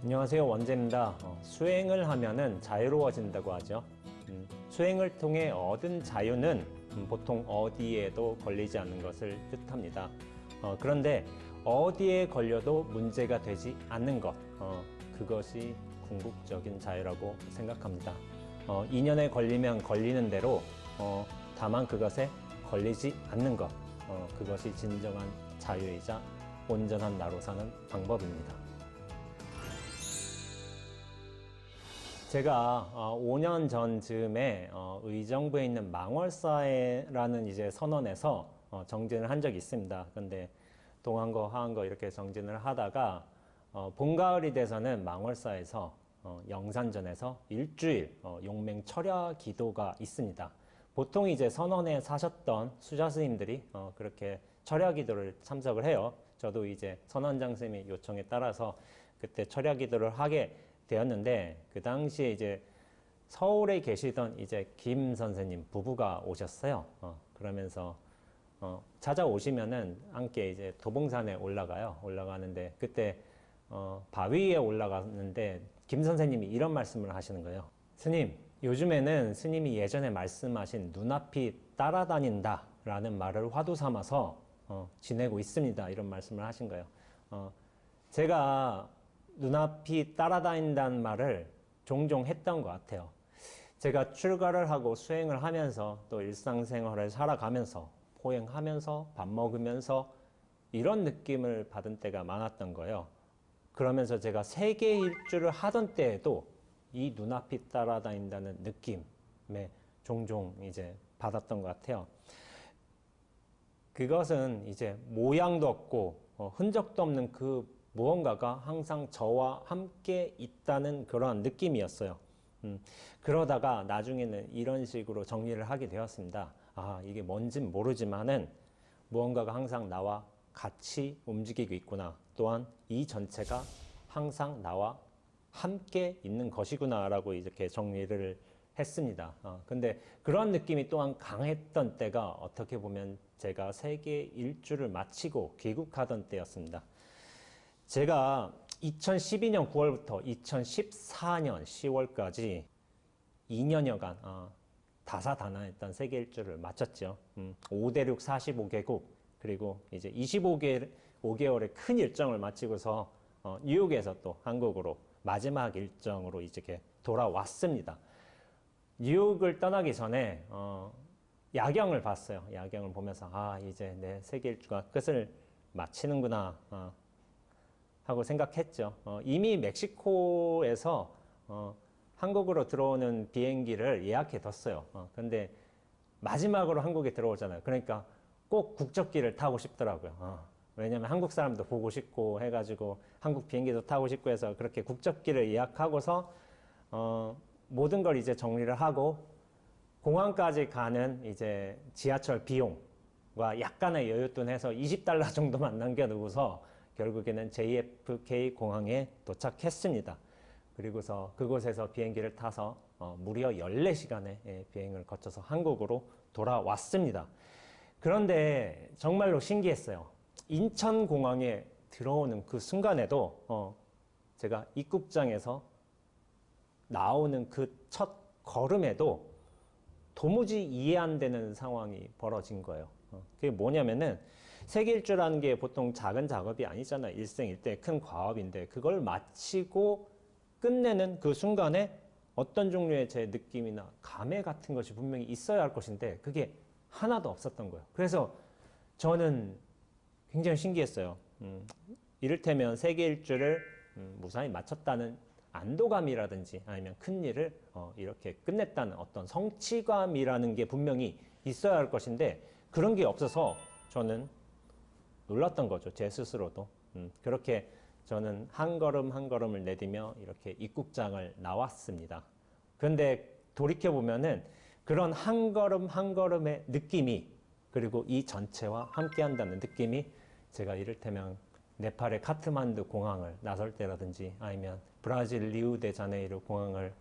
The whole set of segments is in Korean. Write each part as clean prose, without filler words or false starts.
안녕하세요, 원재입니다. 수행을 하면은 자유로워진다고 하죠. 수행을 통해 얻은 자유는 보통 어디에도 걸리지 않는 것을 뜻합니다. 그런데 어디에 걸려도 문제가 되지 않는 것, 그것이 궁극적인 자유라고 생각합니다. 인연에 걸리면 걸리는 대로, 다만 그것에 걸리지 않는 것, 그것이 진정한 자유이자 온전한 나로 사는 방법입니다. 제가 5년 전 즈음에 의정부에 있는 망월사회라는 이제 선언에서 정진을 한 적이 있습니다. 근데 동안거, 하안거 이렇게 정진을 하다가 봄, 가을이 돼서는 망월사에서 영산전에서 일주일 용맹 철야 기도가 있습니다. 보통 이제 선언에 사셨던 수자 스님들이 그렇게 철야 기도를 참석을 해요. 저도 이제 선원장 스님의 요청에 따라서 그때 철야 기도를 하게 되었는데, 그 당시에 이제 서울에 계시던 이제 김 선생님 부부가 오셨어요. 그러면서 찾아오시면은 함께 이제 도봉산에 올라가는데, 그때 바위에 올라갔는데 김 선생님이 이런 말씀을 하시는 거예요. 스님, 요즘에는 스님이 예전에 말씀하신 눈앞이 따라다닌다 라는 말을 화두 삼아서 지내고 있습니다. 이런 말씀을 하신 거예요. 제가 눈앞이 따라다닌다는 말을 종종 했던 것 같아요. 제가 출가를 하고 수행을 하면서 또 일상생활을 살아가면서 포행하면서 밥 먹으면서 이런 느낌을 받은 때가 많았던 거예요. 그러면서 제가 세계 일주를 하던 때에도 이 눈앞이 따라다닌다는 느낌에 종종 이제 받았던 것 같아요. 그것은 이제 모양도 없고 흔적도 없는 그 무언가가 항상 저와 함께 있다는 그러한 느낌이었어요. 그러다가 나중에는 이런 식으로 정리를 하게 되었습니다. 이게 뭔진 모르지만은 무언가가 항상 나와 같이 움직이고 있구나. 또한 이 전체가 항상 나와 함께 있는 것이구나 라고 이렇게 정리를 했습니다. 근데 그런 느낌이 또한 강했던 때가 어떻게 보면 제가 세계 일주를 마치고 귀국하던 때였습니다. 제가 2012년 9월부터 2014년 10월까지 2년여간 다사다난했던 세계 일주를 마쳤죠. 5대륙 45개국 그리고 이제 25개월의 큰 일정을 마치고서 뉴욕에서 또 한국으로 마지막 일정으로 이렇게 돌아왔습니다. 뉴욕을 떠나기 전에 야경을 봤어요. 야경을 보면서 이제 내 세계 일주가 끝을 마치는구나 하고 생각했죠. 이미 멕시코에서 한국으로 들어오는 비행기를 예약해 뒀어요. 근데 마지막으로 한국에 들어오잖아요. 그러니까 꼭 국적기를 타고 싶더라고요. 왜냐면 한국 사람도 보고 싶고 해가지고 한국 비행기도 타고 싶고 해서 그렇게 국적기를 예약하고서 모든 걸 이제 정리를 하고 공항까지 가는 이제 지하철 비용과 약간의 여윳돈 해서 $20 정도만 남겨두고서 결국에는 JFK 공항에 도착했습니다. 그리고서 그곳에서 비행기를 타서 무려 14시간의 비행을 거쳐서 한국으로 돌아왔습니다. 그런데 정말로 신기했어요. 인천공항에 들어오는 그 순간에도 제가 입국장에서 나오는 그 첫 걸음에도 도무지 이해 안 되는 상황이 벌어진 거예요. 그게 뭐냐면은 세계 일주라는 게 보통 작은 작업이 아니잖아요. 일생일대 큰 과업인데 그걸 마치고 끝내는 그 순간에 어떤 종류의 제 느낌이나 감회 같은 것이 분명히 있어야 할 것인데 그게 하나도 없었던 거예요. 그래서 저는 굉장히 신기했어요. 이를테면 세계 일주를 무사히 마쳤다는 안도감이라든지 아니면 큰 일을 이렇게 끝냈다는 어떤 성취감이라는 게 분명히 있어야 할 것인데 그런 게 없어서 저는 놀랐던 거죠. 제 스스로도. 그렇게 저는 한 걸음 한 걸음을 내디며 이렇게 입국장을 나왔습니다. 그런데 돌이켜보면은 그런 한 걸음 한 걸음의 느낌이 그리고 이 전체와 함께 한다는 느낌이 제가 이를테면 네팔의 카트만두 공항을 나설 때라든지 아니면 브라질 리우데자네이루 공항을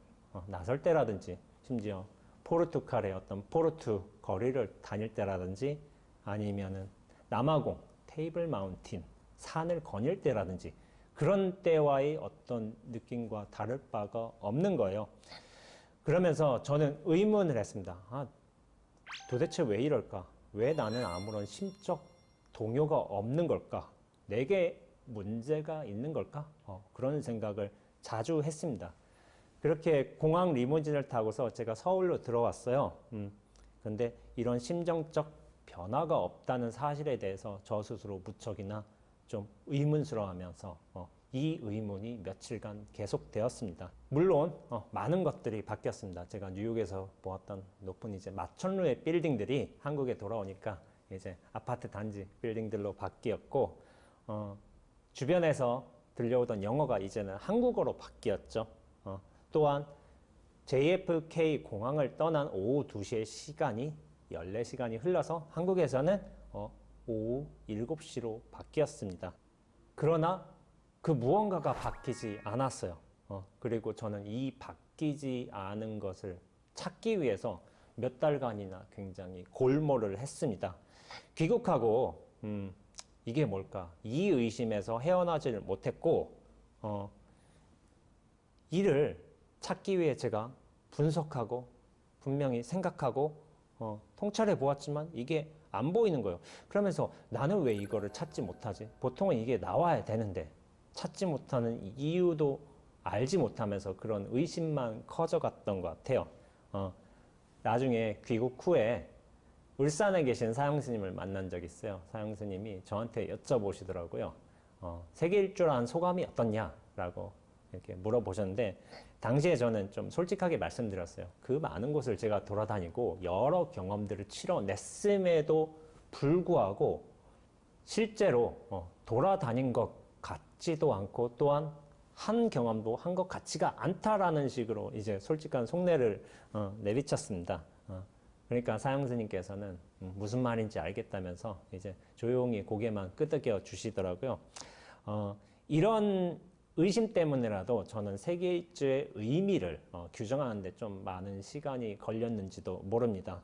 나설 때라든지 심지어 포르투갈의 어떤 포르투 거리를 다닐 때라든지 아니면은 남아공 테이블 마운틴 산을 거닐 때라든지 그런 때와의 어떤 느낌과 다를 바가 없는 거예요. 그러면서 저는 의문을 했습니다. 도대체 왜 이럴까? 왜 나는 아무런 심적 동요가 없는 걸까? 내게 문제가 있는 걸까? 그런 생각을 자주 했습니다. 그렇게 공항 리무진을 타고서 제가 서울로 들어왔어요. 근데 이런 심정적 변화가 없다는 사실에 대해서 저 스스로 무척이나 좀 의문스러워하면서 이 의문이 며칠간 계속되었습니다. 물론 많은 것들이 바뀌었습니다. 제가 뉴욕에서 보았던 높은 이제 마천루의 빌딩들이 한국에 돌아오니까 이제 아파트 단지 빌딩들로 바뀌었고 주변에서 들려오던 영어가 이제는 한국어로 바뀌었죠. 또한 JFK 공항을 떠난 오후 2시의 시간이 14시간이 흘러서 한국에서는 오후 7시로 바뀌었습니다. 그러나 그 무언가가 바뀌지 않았어요. 그리고 저는 이 바뀌지 않은 것을 찾기 위해서 몇 달간이나 굉장히 골몰을 했습니다. 귀국하고 이게 뭘까? 이 의심에서 헤어나지를 못했고 이를 찾기 위해 제가 분석하고 분명히 생각하고 통찰해 보았지만 이게 안 보이는 거예요. 그러면서 나는 왜 이거를 찾지 못하지? 보통은 이게 나와야 되는데 찾지 못하는 이유도 알지 못하면서 그런 의심만 커져갔던 것 같아요. 나중에 귀국 후에 울산에 계신 사형스님을 만난 적이 있어요. 사형스님이 저한테 여쭤보시더라고요. 세계 일주한 소감이 어떻냐라고 이렇게 물어보셨는데 당시에 저는 좀 솔직하게 말씀드렸어요. 그 많은 곳을 제가 돌아다니고 여러 경험들을 치러냈음에도 불구하고 실제로 돌아다닌 것 같지도 않고 또한 한 경험도 한 것 같지가 않다라는 식으로 이제 솔직한 속내를 내비쳤습니다. 그러니까 사형스님께서는 무슨 말인지 알겠다면서 이제 조용히 고개만 끄덕여 주시더라고요. 이런 의심 때문에라도 저는 세계일주의 의미를 규정하는데 좀 많은 시간이 걸렸는지도 모릅니다.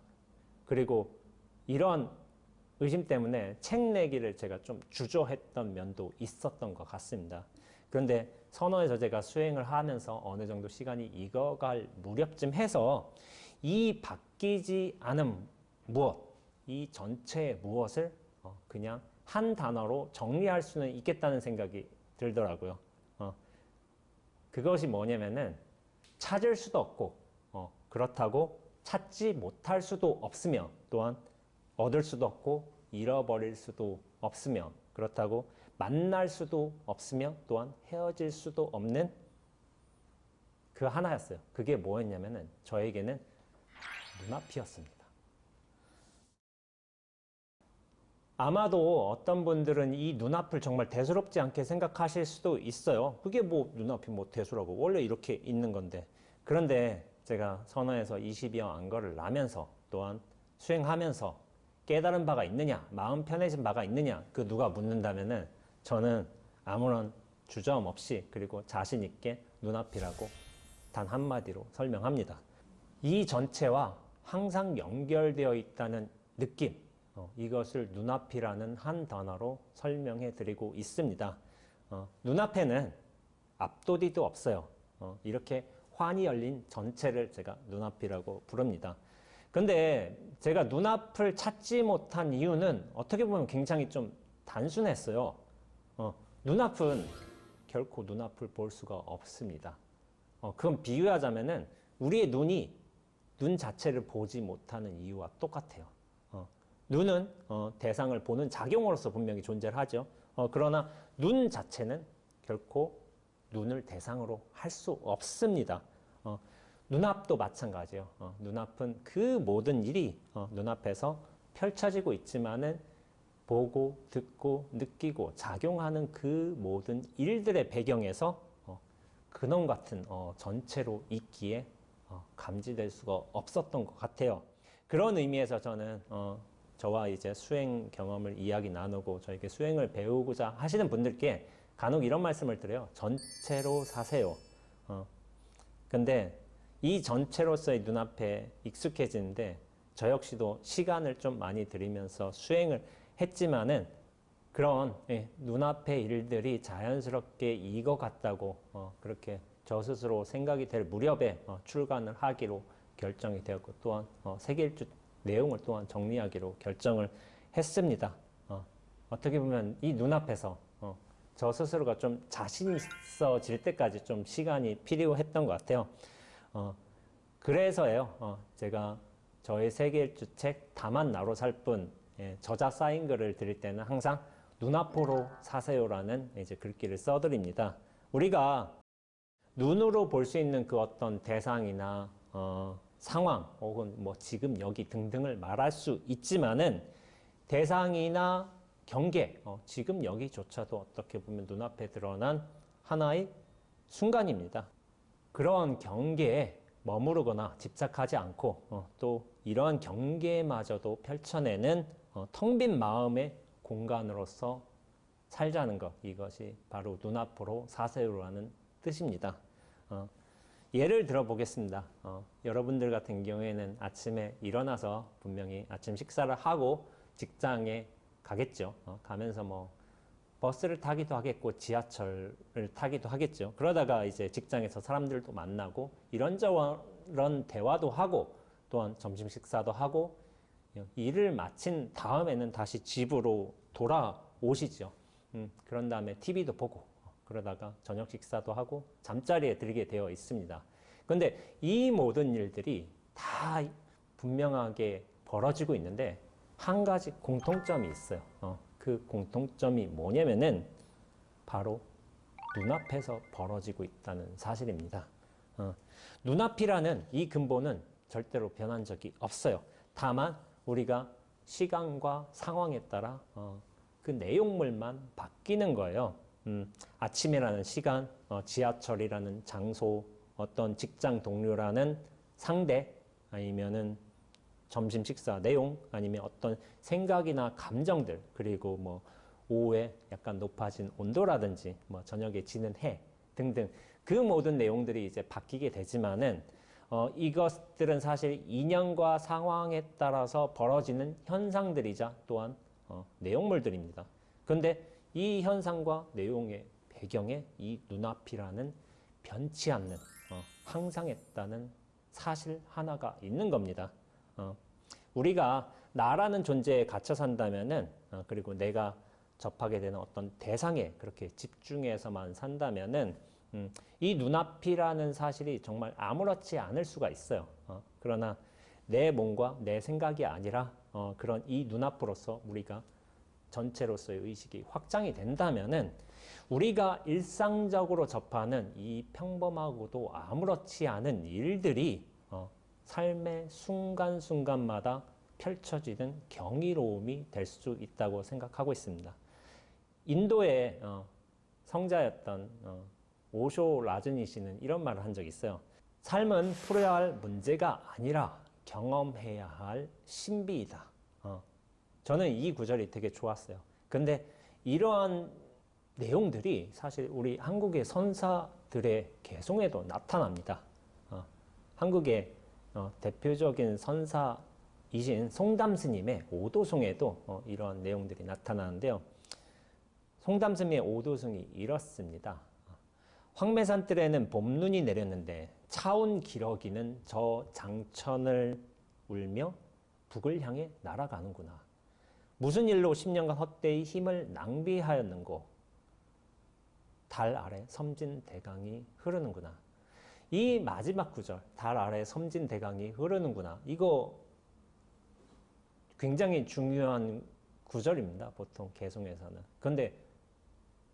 그리고 이런 의심 때문에 책 내기를 제가 좀 주저했던 면도 있었던 것 같습니다. 그런데 선어에서 제가 수행을 하면서 어느 정도 시간이 익어갈 무렵쯤 해서 이 바뀌지 않은 무엇, 이 전체의 무엇을 그냥 한 단어로 정리할 수는 있겠다는 생각이 들더라고요. 그것이 뭐냐면은 찾을 수도 없고 그렇다고 찾지 못할 수도 없으며 또한 얻을 수도 없고 잃어버릴 수도 없으며 그렇다고 만날 수도 없으며 또한 헤어질 수도 없는 그 하나였어요. 그게 뭐였냐면은 저에게는 눈앞이었습니다. 아마도 어떤 분들은 이 눈앞을 정말 대수롭지 않게 생각하실 수도 있어요. 그게 뭐 눈앞이 뭐 대수라고 원래 이렇게 있는 건데. 그런데 제가 선어에서 20여 안거를 나면서 또한 수행하면서 깨달은 바가 있느냐, 마음 편해진 바가 있느냐, 그 누가 묻는다면은 저는 아무런 주저함 없이 그리고 자신 있게 눈앞이라고 단 한마디로 설명합니다. 이 전체와 항상 연결되어 있다는 느낌, 이것을 눈앞이라는 한 단어로 설명해 드리고 있습니다. 눈앞에는 앞도디도 없어요. 이렇게 환히 열린 전체를 제가 눈앞이라고 부릅니다. 근데 제가 눈앞을 찾지 못한 이유는 어떻게 보면 굉장히 좀 단순했어요. 눈앞은 결코 눈앞을 볼 수가 없습니다. 그건 비유하자면은 우리의 눈이 눈 자체를 보지 못하는 이유와 똑같아요. 눈은 대상을 보는 작용으로서 분명히 존재를 하죠. 그러나 눈 자체는 결코 눈을 대상으로 할 수 없습니다. 눈앞도 마찬가지예요. 눈앞은 그 모든 일이 눈앞에서 펼쳐지고 있지만은 보고 듣고 느끼고 작용하는 그 모든 일들의 배경에서 근원 같은 전체로 있기에 감지될 수가 없었던 것 같아요. 그런 의미에서 저는 저와 이제 수행 경험을 이야기 나누고 저에게 수행을 배우고자 하시는 분들께 간혹 이런 말씀을 드려요. 전체로 사세요. 근데 이 전체로서의 눈앞에 익숙해지는데 저 역시도 시간을 좀 많이 들이면서 수행을 했지만은 그런 눈앞의 일들이 자연스럽게 익어갔다고 그렇게 저 스스로 생각이 될 무렵에 출간을 하기로 결정이 되었고 또한 세계 일주 내용을 또한 정리하기로 결정을 했습니다. 어떻게 보면 이 눈앞에서 저 스스로가 좀 자신 있어질 때까지 좀 시간이 필요했던 것 같아요. 그래서요, 제가 저의 세계 일주 책 다만 나로 살 뿐 저자 사인 글을 드릴 때는 항상 눈앞으로 사세요라는 이제 글귀를 써드립니다. 우리가 눈으로 볼 수 있는 그 어떤 대상이나 상황 혹은 뭐 지금 여기 등등을 말할 수 있지만은 대상이나 경계, 지금 여기조차도 어떻게 보면 눈앞에 드러난 하나의 순간입니다. 그런 경계에 머무르거나 집착하지 않고 또 이러한 경계마저도 펼쳐내는 텅 빈 마음의 공간으로서 살자는 것, 이것이 바로 눈앞으로 사세요라는 뜻입니다. 예를 들어 보겠습니다. 여러분들 같은 경우에는 아침에 일어나서 분명히 아침 식사를 하고 직장에 가겠죠. 가면서 뭐 버스를 타기도 하겠고 지하철을 타기도 하겠죠. 그러다가 이제 직장에서 사람들도 만나고 이런저런 대화도 하고 또한 점심 식사도 하고 일을 마친 다음에는 다시 집으로 돌아오시죠. 그런 다음에 TV도 보고 그러다가 저녁 식사도 하고 잠자리에 들게 되어 있습니다. 그런데 이 모든 일들이 다 분명하게 벌어지고 있는데 한 가지 공통점이 있어요. 그 공통점이 뭐냐면은 바로 눈앞에서 벌어지고 있다는 사실입니다. 눈앞이라는 이 근본은 절대로 변한 적이 없어요. 다만 우리가 시간과 상황에 따라 그 내용물만 바뀌는 거예요. 아침이라는 시간, 지하철이라는 장소, 어떤 직장 동료라는 상대, 아니면은 점심 식사 내용, 아니면 어떤 생각이나 감정들, 그리고 뭐 오후에 약간 높아진 온도라든지, 뭐 저녁에 지는 해 등등 그 모든 내용들이 이제 바뀌게 되지만은 이것들은 사실 인연과 상황에 따라서 벌어지는 현상들이자 또한 내용물들입니다. 그런데 이 현상과 내용의 배경에 이 눈앞이라는 변치 않는 항상했다는 사실 하나가 있는 겁니다. 우리가 나라는 존재에 갇혀 산다면은 그리고 내가 접하게 되는 어떤 대상에 그렇게 집중해서만 산다면은 이 눈앞이라는 사실이 정말 아무렇지 않을 수가 있어요. 그러나 내 몸과 내 생각이 아니라 그런 이 눈앞으로서 우리가 전체로서의 의식이 확장이 된다면은 우리가 일상적으로 접하는 이 평범하고도 아무렇지 않은 일들이 삶의 순간순간마다 펼쳐지는 경이로움이 될 수 있다고 생각하고 있습니다. 인도의 성자였던 오쇼 라즈니 씨는 이런 말을 한 적이 있어요. 삶은 풀어야 할 문제가 아니라 경험해야 할 신비이다. 저는 이 구절이 되게 좋았어요. 근데 이러한 내용들이 사실 우리 한국의 선사들의 개성에도 나타납니다. 한국의 대표적인 선사이신 송담스님의 오도송에도 이러한 내용들이 나타나는데요. 송담스님의 오도송이 이렇습니다. 황매산뜰에는 봄눈이 내렸는데 차운 기러기는 저 장천을 울며 북을 향해 날아가는구나. 무슨 일로 10년간 헛되이 힘을 낭비하였는고 달 아래 섬진 대강이 흐르는구나. 이 마지막 구절, 달 아래 섬진 대강이 흐르는구나. 이거 굉장히 중요한 구절입니다. 보통 개송에서는. 그런데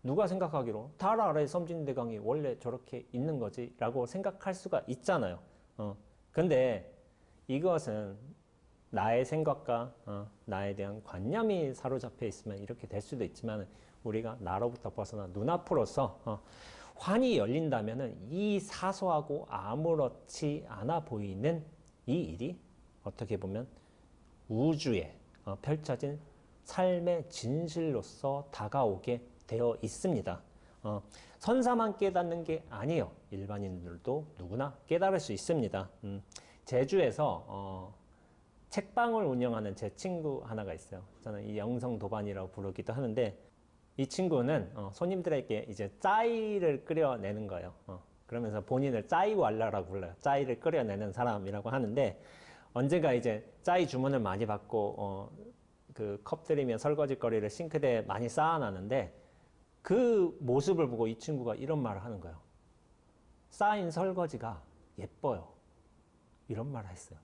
누가 생각하기로 달 아래 섬진 대강이 원래 저렇게 있는 거지 라고 생각할 수가 있잖아요. 근데 이것은 나의 생각과 나에 대한 관념이 사로잡혀 있으면 이렇게 될 수도 있지만 우리가 나로부터 벗어나 눈앞으로서 환히 열린다면 이 사소하고 아무렇지 않아 보이는 이 일이 어떻게 보면 우주에 펼쳐진 삶의 진실로서 다가오게 되어 있습니다. 선사만 깨닫는 게 아니에요. 일반인들도 누구나 깨달을 수 있습니다. 제주에서 책방을 운영하는 제 친구 하나가 있어요. 저는 이 영성도반이라고 부르기도 하는데 이 친구는 손님들에게 이제 짜이를 끓여내는 거예요. 그러면서 본인을 짜이왈라라고 불러요. 짜이를 끓여내는 사람이라고 하는데 언젠가 이제 짜이 주문을 많이 받고 그 컵들이며 설거지거리를 싱크대에 많이 쌓아놨는데 그 모습을 보고 이 친구가 이런 말을 하는 거예요. 쌓인 설거지가 예뻐요. 이런 말을 했어요.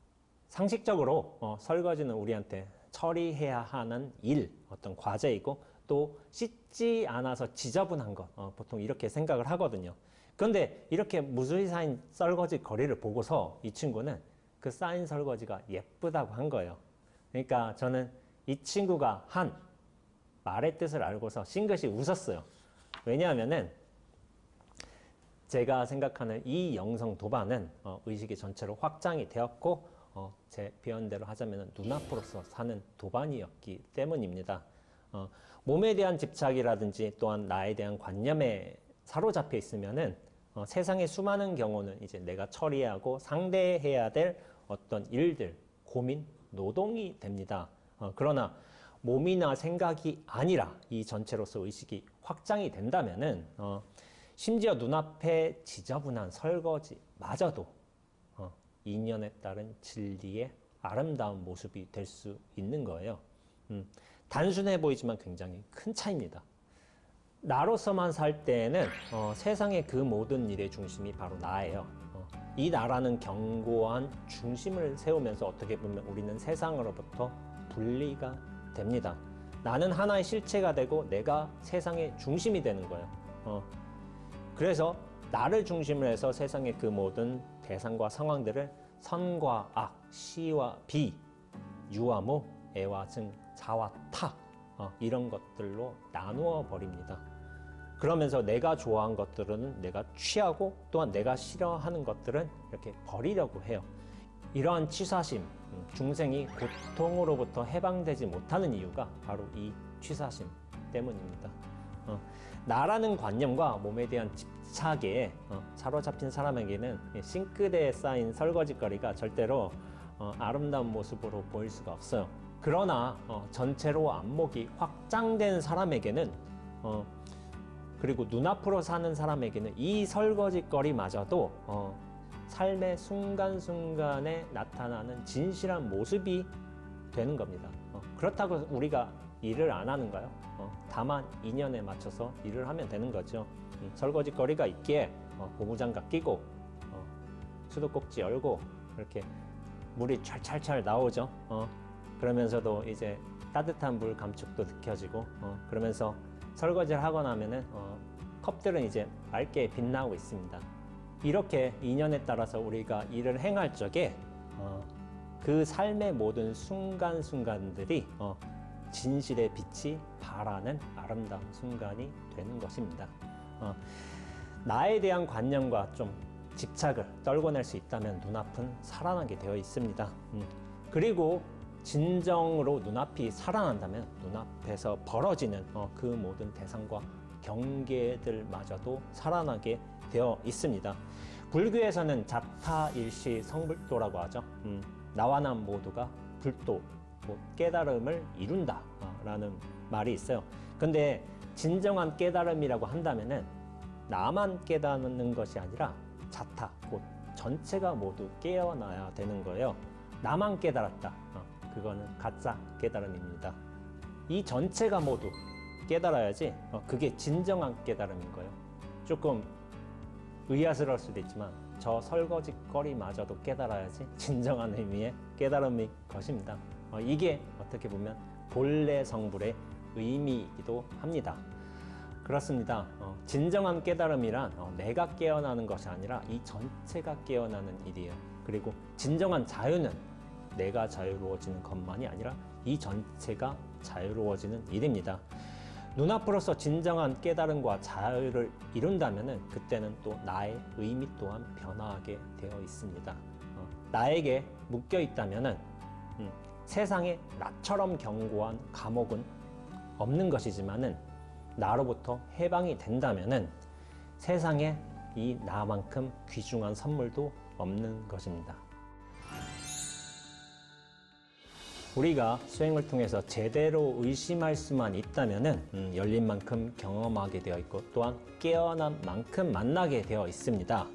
상식적으로 설거지는 우리한테 처리해야 하는 일, 어떤 과제이고 또 씻지 않아서 지저분한 것, 보통 이렇게 생각을 하거든요. 그런데 이렇게 무수히 쌓인 설거지 거리를 보고서 이 친구는 그 쌓인 설거지가 예쁘다고 한 거예요. 그러니까 저는 이 친구가 한 말의 뜻을 알고서 싱긋이 웃었어요. 왜냐하면은 제가 생각하는 이 영성 도반은 의식이 전체로 확장이 되었고 제 표현대로 하자면 눈앞으로서 사는 도반이었기 때문입니다. 몸에 대한 집착이라든지 또한 나에 대한 관념에 사로잡혀 있으면은 세상의 수많은 경우는 이제 내가 처리하고 상대해야 될 어떤 일들, 고민, 노동이 됩니다. 그러나 몸이나 생각이 아니라 이 전체로서 의식이 확장이 된다면은 심지어 눈앞에 지저분한 설거지마저도 인연에 따른 진리의 아름다운 모습이 될 수 있는 거예요. 단순해 보이지만 굉장히 큰 차이입니다. 나로서만 살 때에는 세상의 그 모든 일의 중심이 바로 나예요. 이 나라는 견고한 중심을 세우면서 어떻게 보면 우리는 세상으로부터 분리가 됩니다. 나는 하나의 실체가 되고 내가 세상의 중심이 되는 거예요. 그래서 나를 중심으로 해서 세상의 그 모든 대상과 상황들을 선과 악, 시와 비, 유와 무, 애와 증, 자와 타 이런 것들로 나누어 버립니다. 그러면서 내가 좋아하는 것들은 내가 취하고 또한 내가 싫어하는 것들은 이렇게 버리려고 해요. 이러한 취사심, 중생이 고통으로부터 해방되지 못하는 이유가 바로 이 취사심 때문입니다. 나라는 관념과 몸에 대한 집착에 사로잡힌 사람에게는 싱크대에 쌓인 설거지거리가 절대로 아름다운 모습으로 보일 수가 없어요. 그러나 전체로 안목이 확장된 사람에게는 그리고 눈앞으로 사는 사람에게는 이 설거지거리마저도 삶의 순간순간에 나타나는 진실한 모습이 되는 겁니다. 그렇다고 우리가 일을 안 하는가요? 다만 인연에 맞춰서 일을 하면 되는 거죠. 설거지거리가 있기에 고무장갑 끼고 수도꼭지 열고 이렇게 물이 찰찰찰 나오죠. 그러면서도 이제 따뜻한 물 감촉도 느껴지고 그러면서 설거지를 하고 나면은 컵들은 이제 맑게 빛나고 있습니다. 이렇게 인연에 따라서 우리가 일을 행할 적에 그 삶의 모든 순간순간들이 진실의 빛이 발하는 아름다운 순간이 되는 것입니다. 나에 대한 관념과 좀 집착을 떨궈낼 수 있다면 눈앞은 살아나게 되어 있습니다. 그리고 진정으로 눈앞이 살아난다면 눈앞에서 벌어지는 그 모든 대상과 경계들마저도 살아나게 되어 있습니다. 불교에서는 자타일시 성불도라고 하죠. 나와 남 모두가 불도, 깨달음을 이룬다 라는 말이 있어요. 근데 진정한 깨달음이라고 한다면은 나만 깨닫는 것이 아니라 자타, 곧 전체가 모두 깨어나야 되는 거예요. 나만 깨달았다. 그거는 가짜 깨달음입니다. 이 전체가 모두 깨달아야지 그게 진정한 깨달음인 거예요. 조금 의아스러울 수도 있지만 저 설거지거리마저도 깨달아야지 진정한 의미의 깨달음이 것입니다. 이게 어떻게 보면 본래 성불의 의미이기도 합니다. 그렇습니다. 진정한 깨달음이란 내가 깨어나는 것이 아니라 이 전체가 깨어나는 일이에요. 그리고 진정한 자유는 내가 자유로워지는 것만이 아니라 이 전체가 자유로워지는 일입니다. 눈앞으로서 진정한 깨달음과 자유를 이룬다면 그때는 또 나의 의미 또한 변화하게 되어 있습니다. 나에게 묶여 있다면 세상에 나처럼 견고한 감옥은 없는 것이지만은 나로부터 해방이 된다면은 세상에 이 나만큼 귀중한 선물도 없는 것입니다. 우리가 수행을 통해서 제대로 의심할 수만 있다면은 열린 만큼 경험하게 되어 있고 또한 깨어난 만큼 만나게 되어 있습니다.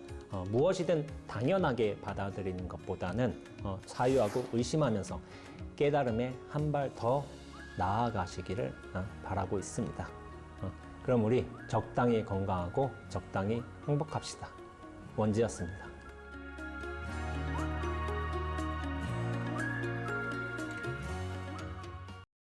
무엇이든 당연하게 받아들이는 것보다는 사유하고 의심하면서 깨달음에 한 발 더 나아가시기를 바라고 있습니다. 그럼 우리 적당히 건강하고 적당히 행복합시다. 원지였습니다.